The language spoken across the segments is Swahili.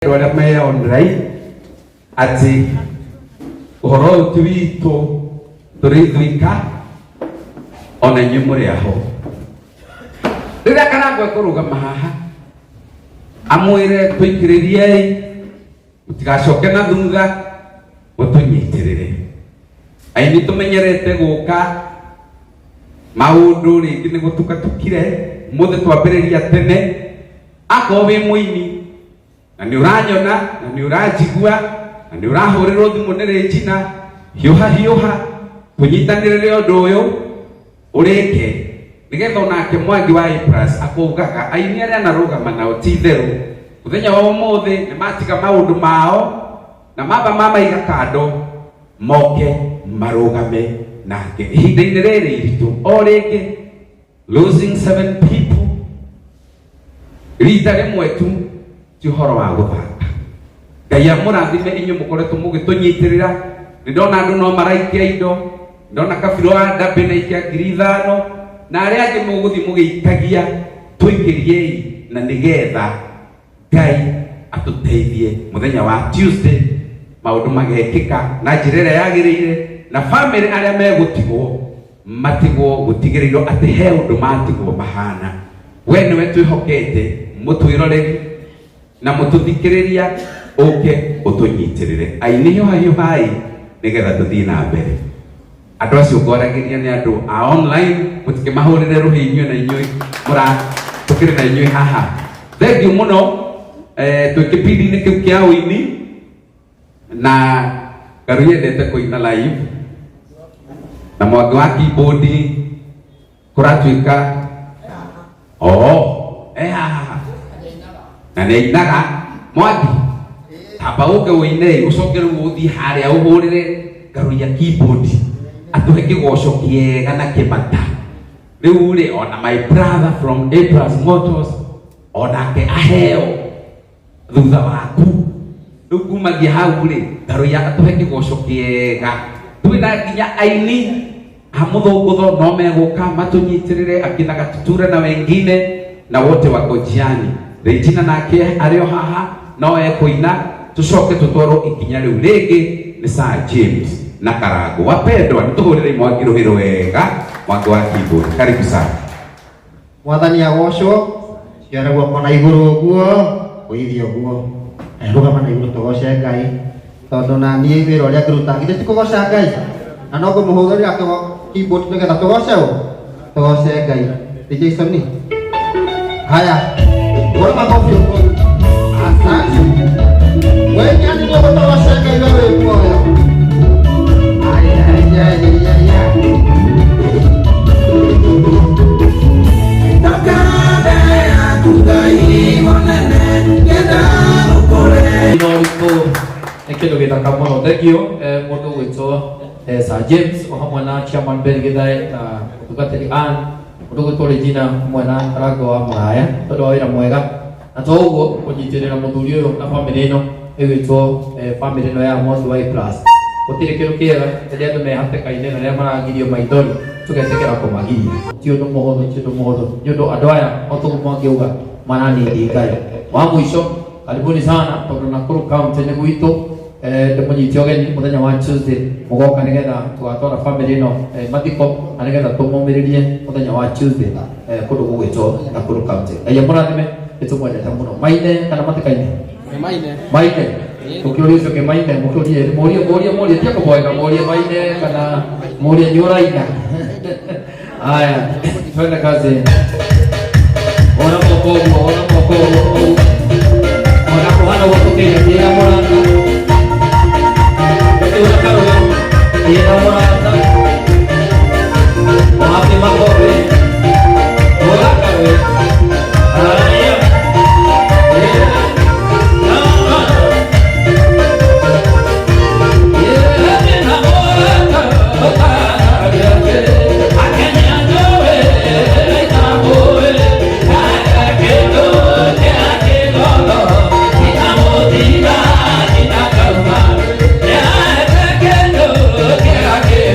Rwanda maya onrai ati uhoro twito turithuika ona nyumuri aho rira karangwa kurugama haha amwire twikiririe mutigacoke na thutha mutunyitirire aini tumenyerete guka maundu ringi ni gutuka tukire muthe twambiriria tene akowe muini na ni uranyona na ni urajigua na ni urahurirwo thimu ni Regina hiuha tunyitanire undu uyu urike nigetha onake Mwangi wa A+ akugaga aini aria narugama nao ti theru muthenya wa umuthi ni matiga maundu mao na mamba mamaiga kando moke marugame nake ihinda-ini riri iritu o ringi losing 7 people rita rimwe tu ti uhoro wa guthaka Ngai amurathime inyu mukoretwo mugitunyitirira ndona andu no maraikia indo ndona kabiro wa ndabe na ikia 5,000 na aria angi muguthi mugiikagia tuikiriei na nigetha Ngai atuteithie muthenya wa Tuesday maundu magekika na njira ĩrĩa yagĩrĩire na family aria megutigwo matigwo gutigirirwo ati he undu matigwo mahana we niwe twihokete mutwiroreri na mututhikiriria uke utunyitirire aini hiuhai nigetha tuthii na mbere andu acio ngoragiria ni andu a online mutikimahurire ruhi inyue na inyue mura tukiri na inyue haha thank you muno twikipindi-ini kiu kia uini na Garu yendete kuina live na Mwangi wa keyboard kuratuika na neinaga Mwangi tamba uke uine ucoke riu uthii haria uhurire Garu ya keyboard atuhe kigoco kiega na kimata riu ri ona my brother from A+ Motors onake aheo thutha waku riu kumagia hau ri Garu ya atuhe kigoco kiega twina nginya aini hamuthungutho no meguka matunyitirire akina Gatutura na wengine na wote wako njiani Regina nake ario haha no ekuina tucoke tutwaro ikinya riu ringi ni Sir James na Karangu wapendwa nituhurire Mwangi ruhiro wega Mwangi wa keyboard karibu sana Mwathani agocwo ciare guoko na iguru guo uithio guo rugama na iguru tugoce Ngai tondu na nie wira uria ngiruta githe tikugoca Ngai na no ngumuhurira keyboard nigetha tugoce Ngai DJ Sony haya bora makofi asante wewe ni ndio tugoce Ngai wewe moyo Kendo githaka muno thengio mundu gwitwo Sir James o hamwe na chairman Ben Githai na mutungatiri Ann mundu gwitwo Regina hamwe na Karangu wa Muraya tondu wa wira mwega na to uguo kunyitirira muthuri uyu na family ino igwitwo family ino ya Mwangi wa A+ gutire kindu kiega riria andu mehatĩka-inĩ na riria maragirio maithori tugetekera kumagiria ti undu muhuthu ni undu andu aya otugu Mwangi uga mananindi Ngai wa mwisho karibuni sana tondu Nakuru County ni gwitu ndimunyitio geni muthenya wa Tuesday mugoka nigetha tugatwara family ino mathiko na nigetha tumumiririe muthenya wa Tuesday kundu gugwitwo Nakuru County aya murathime nitumwendete muno maine kana matĩka-inĩ maine ukiulizo ke maine mukurie murie tia kuboeka murie maine kana murie nyuraina haya twende kazi ona moko ona kuhana watukira dia moranga ndio karo dia moranga wapi makobe ora karo haya Yeah.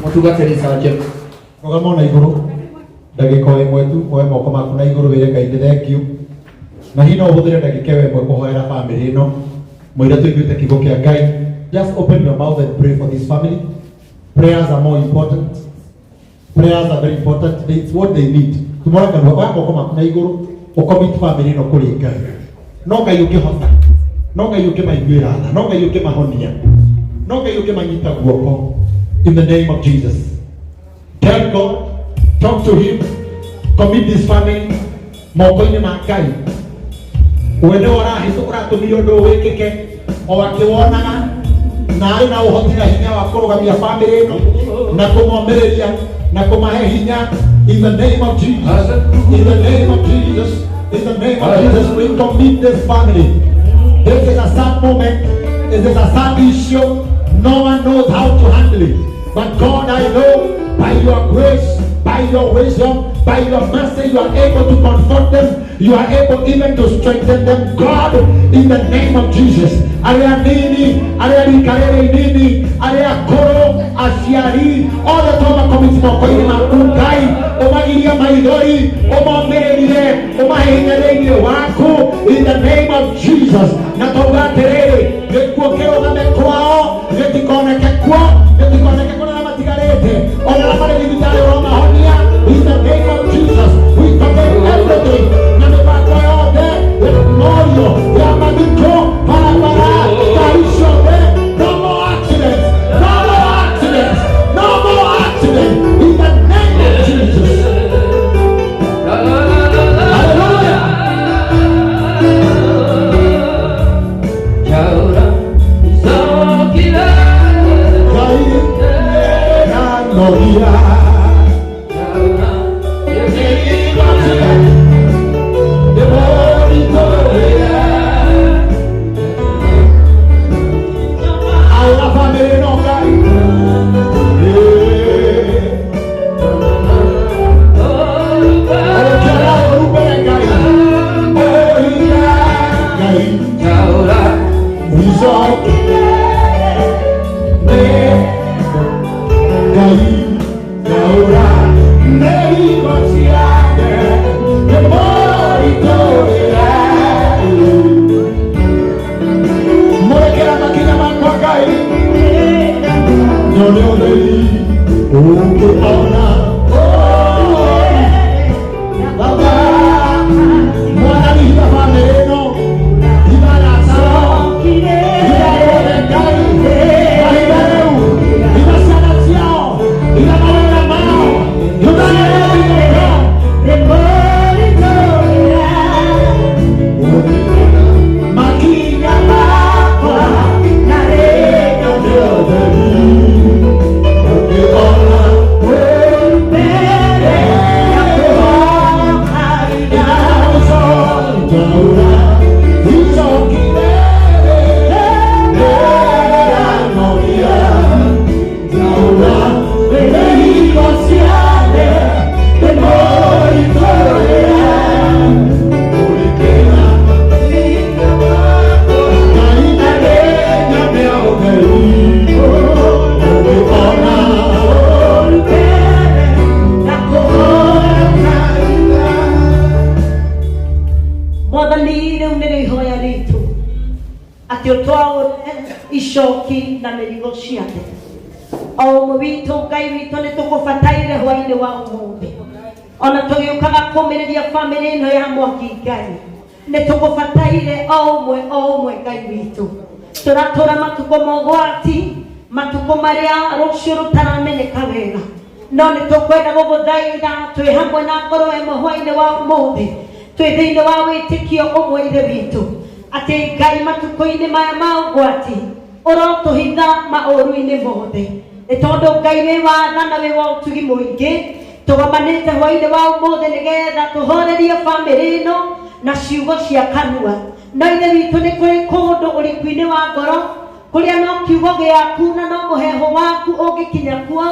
Mutugatĩri Sergeant. Rũgama na igũrũ ndagĩka o ĩmwe tu oe moko maku na igũrũ wĩre Ngai nĩ thengiũ na hihi no ũhũthĩre ndagĩka ĩyo ĩmwe kũhoera bamĩrĩ ĩno mũira tũiguĩte kiugo kĩa Ngai. Just open your mouth and pray for this family. Prayers are more important. Prayers are very important. It's what they need. Tumora kanua oya moko maku na igũrũ ũcommit bamĩrĩ ĩno kũrĩ Ngai. No Ngai ũngĩhota, no Ngai ũngĩmaiguĩra tha, no Ngai ũngĩmahonia, no Ngai ũngĩmanyita guoko. In the name of Jesus. Tell God, talk to Him, commit this family, moko-inĩ ma Ngai. Wene ũratũmire ũndũ wĩkĩke o akĩwonaga na arĩ na ũhoti na hinya wa kũrũgamia family ĩno na kũmomĩrĩria na kũmahe hinya. In the name of Jesus, in the name of Jesus, in the name of Jesus, we commit this family. This is a sad moment. This is a sad issue. No one knows how to handle it. But God, I know by your grace, by your wisdom, by your mercy, you are able to comfort them. You are able even to strengthen them. God, in the name of Jesus. Aria nini, aria rikarere nini, aria koro, aciari, all the time commit moko-inĩ maku Ngai, ũmagiria maithori, ũmomerĩrie, ũmahinyĩrĩirie waku, in the name of Jesus. Na tauga atĩrĩrĩ, gĩkuũ kĩrũgame kwao, gĩtikoneke kuo, gĩtikoneke kũrĩa matigarĩte, ona arĩa marĩ thibitarĩ ũromahonia, in the name of Jesus. We commit everything. Na mĩbango yothe, morio, ya mathiko, barabara, ngari ciothe, no more accidents, no more accidents, no more accidents, in the name of Jesus. Hallelujah. ati otwaone icoki na mĩrigo ciake. O ũmwe witũ Ngai witũ nĩ tũkũbataire hwaĩ-inĩ wa ũmũthĩ, ona tũgĩũkaga kũmĩrĩria bamĩrĩ ĩno ya Mwangi Ngai, nĩ tũkũbataire o ũmwe Ngai witũ. Tũratũra matukũ ma ũgwati, matukũ marĩa rũciũ rũtaramenyeka wega, no nĩ tũkwenda gũgũthaitha twĩ hamwe na ngoro ĩmwe hwaĩ-inĩ wa ũmũthĩ, twĩ thĩinĩ wa wĩtĩkio ũmwe Ithe witũ, atĩ Ngai matukũ-inĩ maya ma ũgwati ũrotũhitha maũru-inĩ mothe, nĩ tondũ Ngai wĩ watha na wĩ wa ũtugi mũingĩ. Tũgomanĩte hwaĩ-inĩ wa ũmũthĩ nĩgetha tũhorerie bamĩrĩ ĩno na ciugo cia kanua. No Ithe witũ nĩ kũrĩ kũndũ ũriku-inĩ wa ngoro kũrĩa no kiugo gĩaku na no mũheho waku ũngĩkinya kuo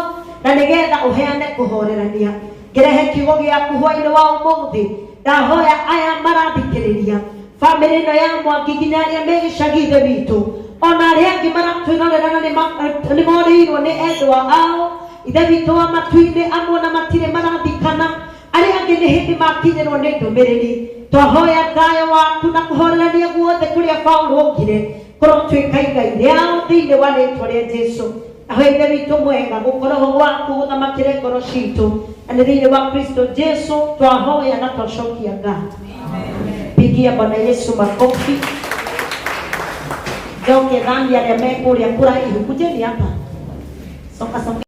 na nĩgetha ũheane kũhorerania. Ngĩrehe kiugo gĩaku hwaĩ-inĩ wa ũmũthĩ, ndahoya aya marathikĩrĩria, bamĩrĩ ĩno ya Mwangi nginya arĩa me gĩcagi Ithe witũ, ona arĩa angĩ maratwĩrorera na nĩ morĩirwo nĩ endwa ao Ithe witũ wa matu-inĩ, amwe na matirĩ marathikana, arĩa angĩ nĩ hĩndĩ makinyĩrwo nĩ ndũmĩrĩri. Twahoya thayũ waku na kũhorerania guothe kũrĩa Paulo augire kũrotwĩka igai rĩao thĩinĩ wa rĩtwa rĩa Jesũ. Naho Ithe witũ mwega, gũkorwo gwaku gũthamakĩre ngoro citũ, na nĩ thĩinĩ wa Kristo Jesũ twahoya na twacokia ngatho. Pigia Bwana Yesu makofi. Njoke dhambi arĩa me kũrĩa kũraihu, kujeni hapa. Soka soka.